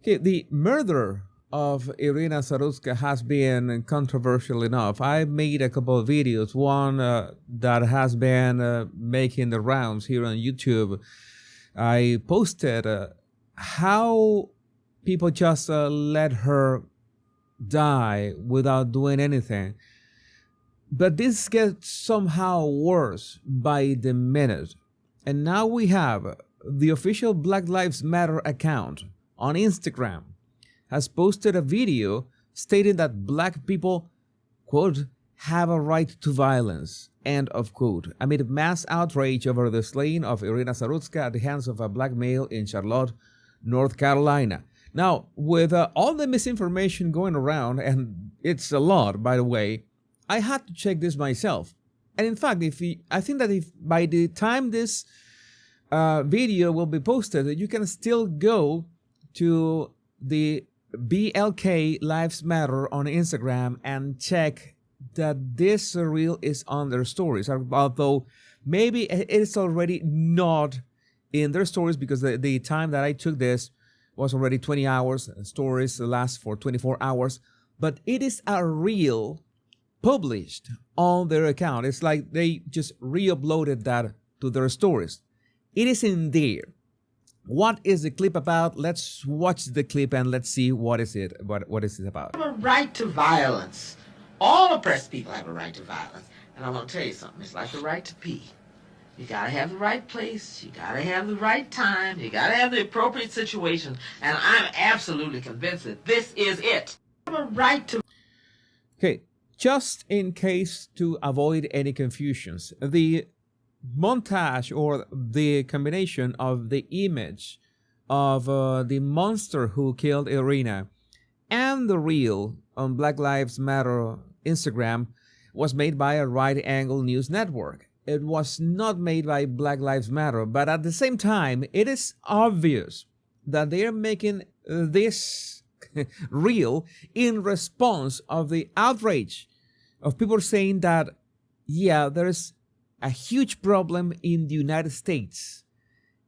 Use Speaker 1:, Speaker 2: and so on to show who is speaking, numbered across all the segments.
Speaker 1: Okay, the murder of Irina Sarutska has been controversial enough. I made a couple of videos. One that has been making the rounds here on YouTube. I posted how people just let her die without doing anything. But this gets somehow worse by the minute. And now we have the official Black Lives Matter account on Instagram has posted a video stating that black people, quote, have a right to violence, end of quote, amid mass outrage over the slaying of Irina Sarutska at the hands of a black male in Charlotte, North Carolina. Now, with all the misinformation going around, and it's a lot, by the way, I had to check this myself. And in fact, I think that if by the time this video will be posted, you can still go to the BLK Lives Matter on Instagram and check that this reel is on their stories. Although maybe it's already not in their stories because the time that I took this was already 20 hours. Stories last for 24 hours. But it is a reel published on their account. It's like they just re-uploaded that to their stories. It is in there. What is the clip about? Let's watch the clip and let's see what is it about.
Speaker 2: We have a right to violence. All oppressed people have a right to violence. And I'm going to tell you something. It's like the right to pee. You got to have the right place. You got to have the right time. You got to have the appropriate situation. And I'm absolutely convinced that this is it. We have a right to...
Speaker 1: Okay, just in case to avoid any confusions, the montage or the combination of the image of the monster who killed Irina and the reel on Black Lives Matter Instagram was made by a right-angle news network. It was not made by Black Lives Matter, but at the same time, it is obvious that they are making this reel in response of the outrage of people saying that, yeah, there is a huge problem in the United States,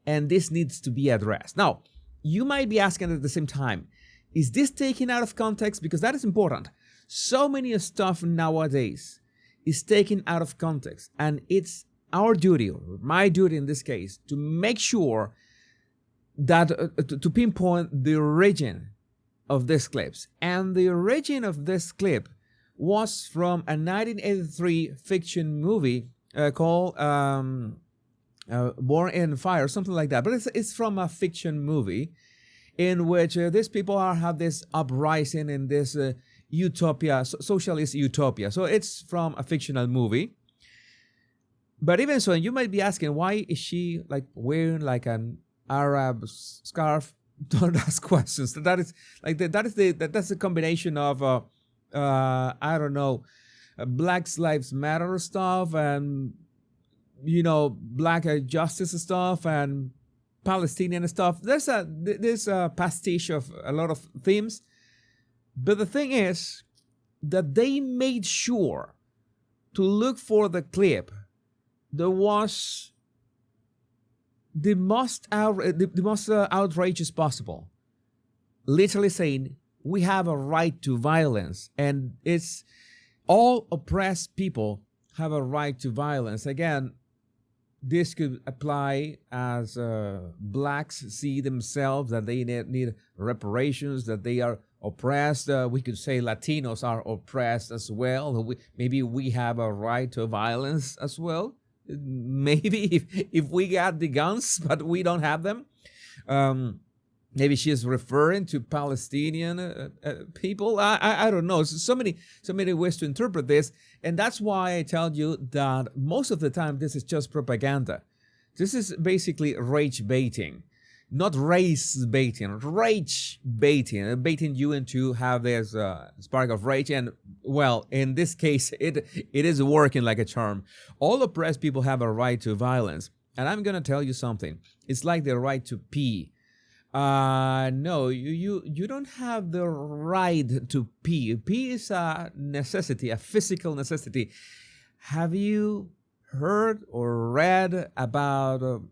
Speaker 1: and this needs to be addressed. Now, you might be asking at the same time, is this taken out of context? Because that is important. So many stuff nowadays is taken out of context, and it's our duty, or my duty in this case, to make sure that, to pinpoint the origin of these clips. And the origin of this clip was from a 1983 fiction movie called Born in Fire, something like that. But it's from a fiction movie in which these people have this uprising in this utopia, socialist utopia. So it's from a fictional movie. But even so, you might be asking, why is she like wearing like an Arab scarf? Don't ask questions. That is like that's the combination of I don't know, Black Lives Matter stuff and, you know, Black justice stuff and Palestinian stuff. There's a pastiche of a lot of themes. But the thing is that they made sure to look for the clip that was the most outrageous possible. Literally saying, we have a right to violence, and it's all oppressed people have a right to violence. Again, this could apply as blacks see themselves that they need reparations, that they are oppressed. We could say Latinos are oppressed as well. Maybe we have a right to violence as well. Maybe if we got the guns, but we don't have them. Maybe she is referring to Palestinian people. I don't know. So many ways to interpret this. And that's why I tell you that most of the time this is just propaganda. This is basically rage baiting. Not race baiting, rage baiting. Baiting you into have this spark of rage. And, well, in this case, it is working like a charm. All oppressed people have a right to violence. And I'm going to tell you something. It's like the right to pee. No, you don't have the right to pee. Pee is a necessity, a physical necessity. Have you heard or read about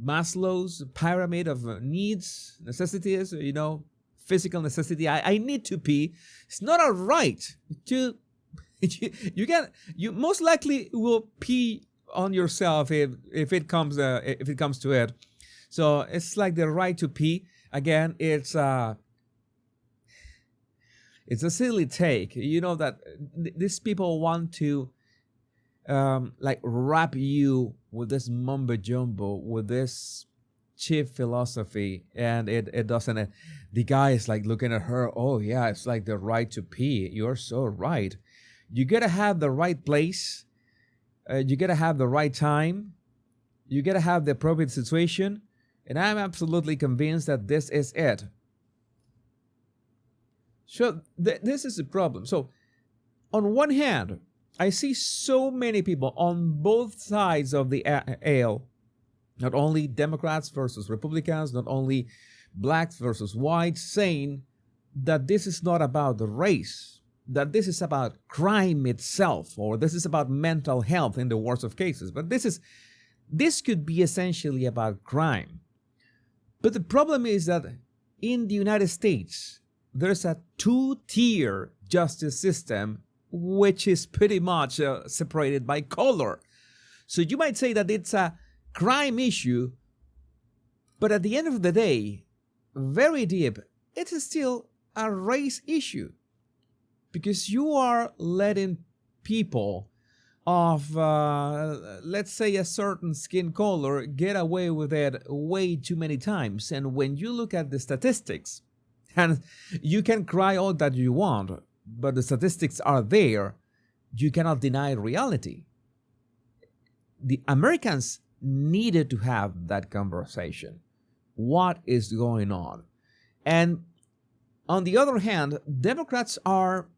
Speaker 1: Maslow's pyramid of needs, necessities? You know, physical necessity. I need to pee. It's not a right to. You most likely will pee on yourself if it comes to it. So it's like the right to pee. Again, it's a silly take. You know that these people want to like wrap you with this mumbo jumbo, with this cheap philosophy, and it doesn't. The guy is like looking at her. Oh yeah, it's like the right to pee. You're so right. You gotta have the right place. You gotta have the right time. You gotta have the appropriate situation. And I'm absolutely convinced that this is it. So this is the problem. So on one hand, I see so many people on both sides of the aisle, not only Democrats versus Republicans, not only blacks versus whites, saying that this is not about the race, that this is about crime itself, or this is about mental health in the worst of cases. But this could be essentially about crime. But the problem is that in the United States, there's a two-tier justice system, which is pretty much separated by color. So you might say that it's a crime issue, but at the end of the day, very deep, it is still a race issue. Because you are letting people of, let's say, a certain skin color get away with it way too many times. And when you look at the statistics, and you can cry all that you want, but the statistics are there, you cannot deny reality. The Americans needed to have that conversation. What is going on? And on the other hand, Democrats are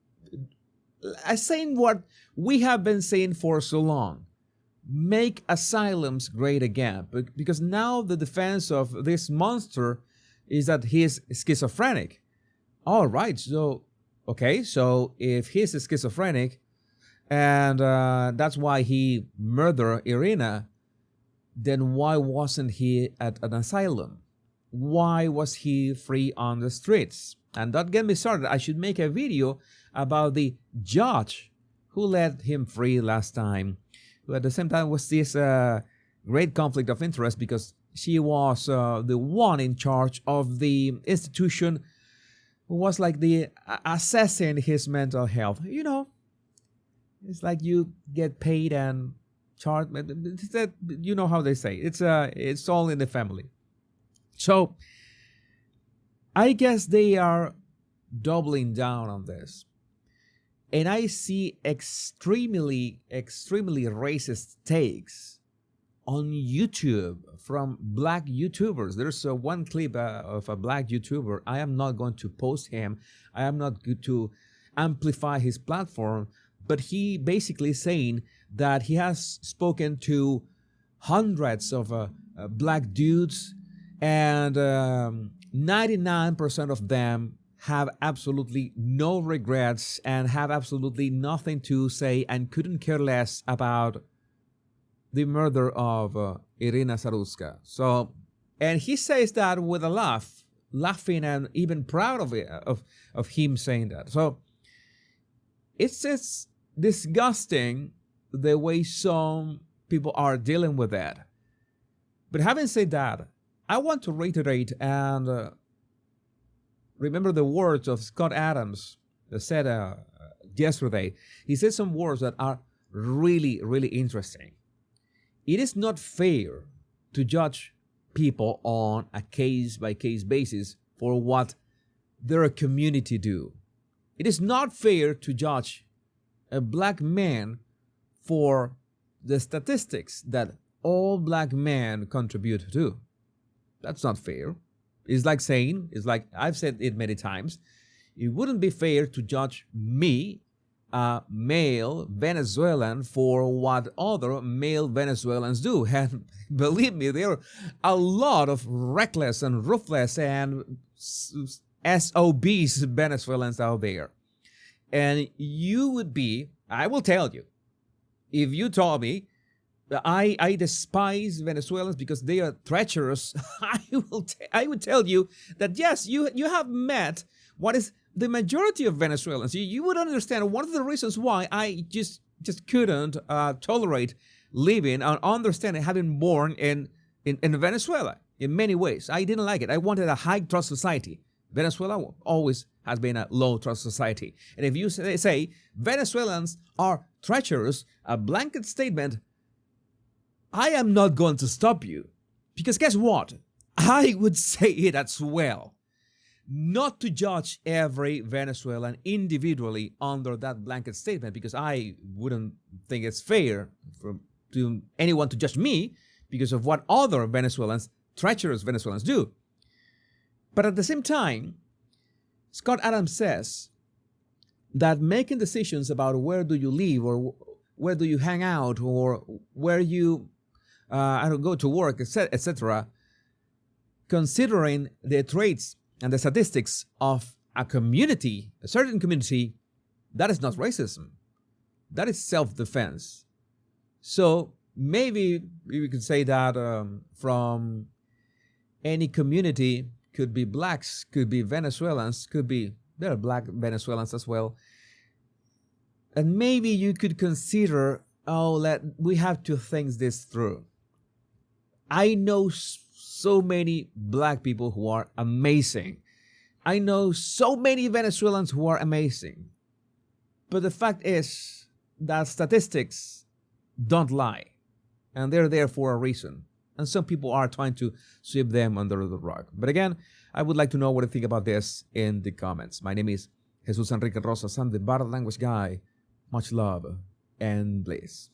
Speaker 1: saying what we have been saying for so long: make asylums great again. Because now the defense of this monster is that he's schizophrenic. All right, so if he's schizophrenic, and that's why he murdered Irina, then why wasn't he at an asylum? Why was he free on the streets? And don't get me started. I should make a video about the judge who let him free last time, who at the same time was this great conflict of interest, because she was the one in charge of the institution who was like the assessing his mental health. You know, it's like you get paid and charged. You know how they say it's all in the family. So I guess they are doubling down on this. And I see extremely racist takes on YouTube from black YouTubers. There's one clip of a black YouTuber. I am not going to post him. I am not going to amplify his platform. But he basically saying that he has spoken to hundreds of black dudes, and 99% of them have absolutely no regrets and have absolutely nothing to say and couldn't care less about the murder of Irina Saruska. So, and he says that with a laugh, laughing and even proud of it, of him saying that. So it's just disgusting the way some people are dealing with that. But having said that, I want to reiterate and remember the words of Scott Adams that said yesterday. He said some words that are really interesting. It is not fair to judge people on a case-by-case basis for what their community do. It is not fair to judge a black man for the statistics that all black men contribute to. That's not fair. It's like I've said it many times, it wouldn't be fair to judge me, a male Venezuelan, for what other male Venezuelans do. And believe me, there are a lot of reckless and ruthless and SOBs Venezuelans out there. And I will tell you, if you told me I despise Venezuelans because they are treacherous. I would tell you that yes, you have met what is the majority of Venezuelans. You would understand one of the reasons why I just couldn't tolerate living and understanding having born in Venezuela in many ways. I didn't like it. I wanted a high trust society. Venezuela always has been a low trust society. And if you say Venezuelans are treacherous, a blanket statement, I am not going to stop you. Because guess what? I would say it as well. Not to judge every Venezuelan individually under that blanket statement, because I wouldn't think it's fair to anyone to judge me because of what other Venezuelans, treacherous Venezuelans, do. But at the same time, Scott Adams says that making decisions about where do you live or where do you hang out or where you go to work, etc., considering the traits and the statistics of a community, a certain community, that is not racism. That is self-defense. So maybe we could say that from any community, could be blacks, could be Venezuelans, there are black Venezuelans as well. And maybe you could consider, we have to think this through. I know so many black people who are amazing. I know so many Venezuelans who are amazing. But the fact is that statistics don't lie. And they're there for a reason. And some people are trying to sweep them under the rug. But again, I would like to know what you think about this in the comments. My name is Jesus Enrique Rosas. I'm the Bad Language Guy. Much love and bliss.